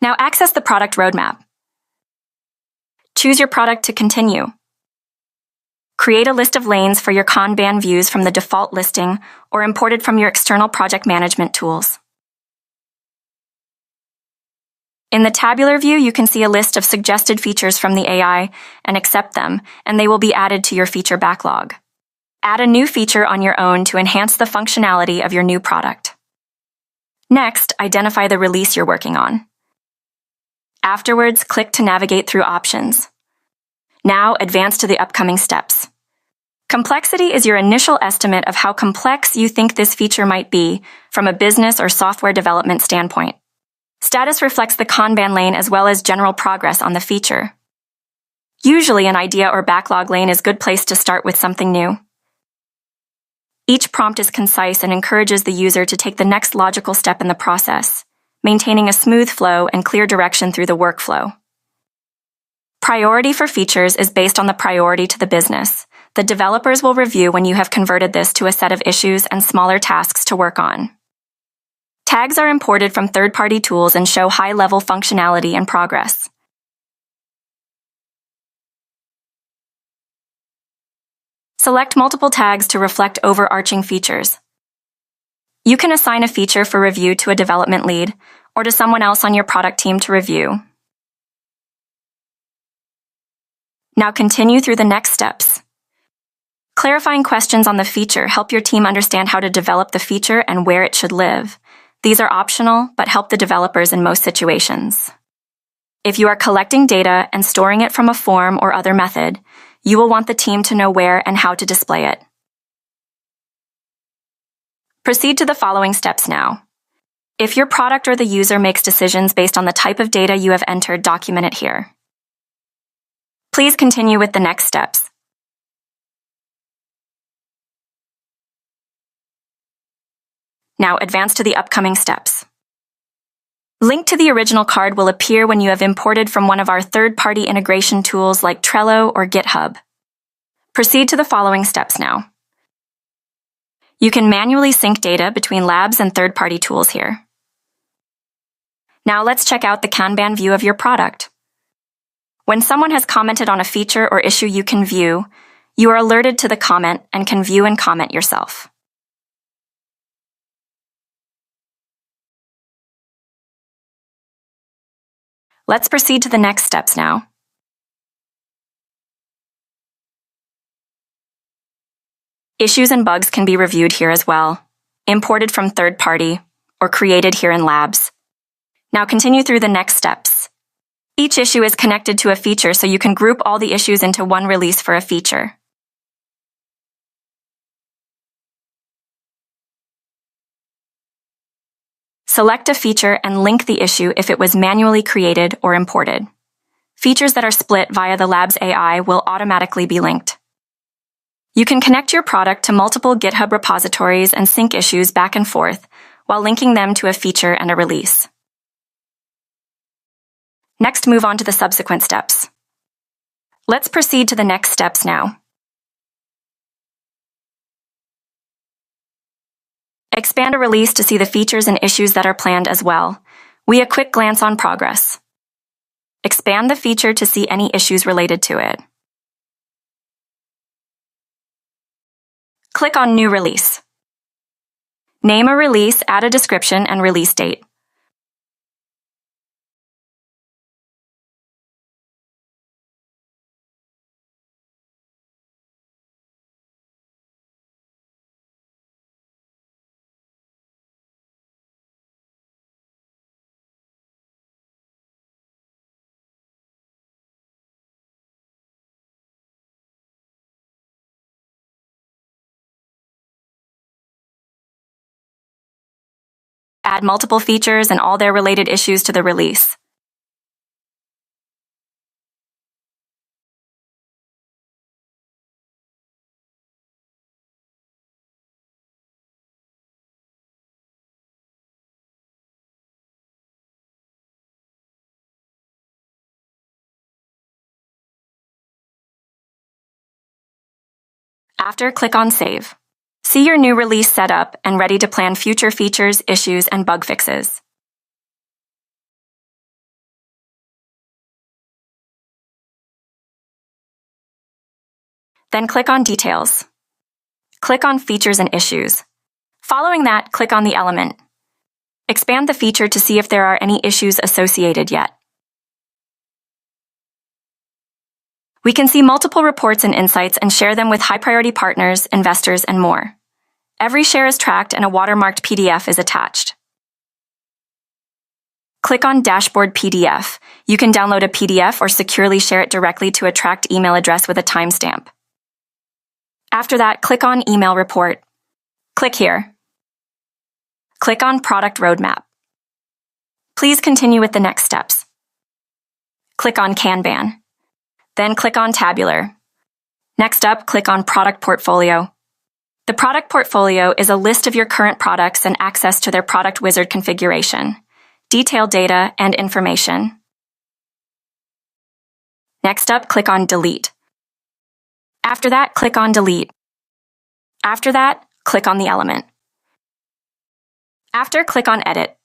Now access the product roadmap. Choose your product to continue. Create a list of lanes for your Kanban views from the default listing or imported from your external project management tools. In the tabular view, you can see a list of suggested features from the AI and accept them, and they will be added to your feature backlog. Add a new feature on your own to enhance the functionality of your new product. Next, identify the release you're working on. Afterwards, click to navigate through options. Now, advance to the upcoming steps. Complexity is your initial estimate of how complex you think this feature might be from a business or software development standpoint. Status reflects the Kanban lane as well as general progress on the feature. Usually, an idea or backlog lane is a good place to start with something new. Each prompt is concise and encourages the user to take the next logical step in the process, maintaining a smooth flow and clear direction through the workflow. Priority for features is based on the priority to the business. The developers will review when you have converted this to a set of issues and smaller tasks to work on. Tags are imported from third-party tools and show high-level functionality and progress. Select multiple tags to reflect overarching features. You can assign a feature for review to a development lead or to someone else on your product team to review. Now continue through the next steps. Clarifying questions on the feature help your team understand how to develop the feature and where it should live. These are optional, but help the developers in most situations. If you are collecting data and storing it from a form or other method, you will want the team to know where and how to display it. Proceed to the following steps now. If your product or the user makes decisions based on the type of data you have entered, document it here. Please continue with the next steps. Now advance to the upcoming steps. Link to the original card will appear when you have imported from one of our third-party integration tools like Trello or GitHub. Proceed to the following steps now. You can manually sync data between labs and third-party tools here. Now let's check out the Kanban view of your product. When someone has commented on a feature or issue you can view, you are alerted to the comment and can view and comment yourself. Let's proceed to the next steps now. Issues and bugs can be reviewed here as well, imported from third-party, or created here in Labs. Now continue through the next steps. Each issue is connected to a feature, so you can group all the issues into one release for a feature. Select a feature and link the issue if it was manually created or imported. Features that are split via the Labs AI will automatically be linked. You can connect your product to multiple GitHub repositories and sync issues back and forth while linking them to a feature and a release. Next, move on to the subsequent steps. Let's proceed to the next steps now. Expand a release to see the features and issues that are planned as well. A quick glance on progress. Expand the feature to see any issues related to it. Click on New Release. Name a release, add a description, and release date. Add multiple features and all their related issues to the release. After, click on Save. See your new release set up and ready to plan future features, issues, and bug fixes. Then click on Details. Click on Features and Issues. Following that, click on the element. Expand the feature to see if there are any issues associated yet. We can see multiple reports and insights and share them with high-priority partners, investors, and more. Every share is tracked and a watermarked PDF is attached. Click on Dashboard PDF. You can download a PDF or securely share it directly to a tracked email address with a timestamp. After that, click on Email Report. Click here. Click on Product Roadmap. Please continue with the next steps. Click on Kanban. Then click on Tabular. Next up, click on Product Portfolio. The product portfolio is a list of your current products and access to their product wizard configuration, detailed data, and information. Next up, click on Delete. After that, click on Delete. After that, click on the element. After, click on Edit.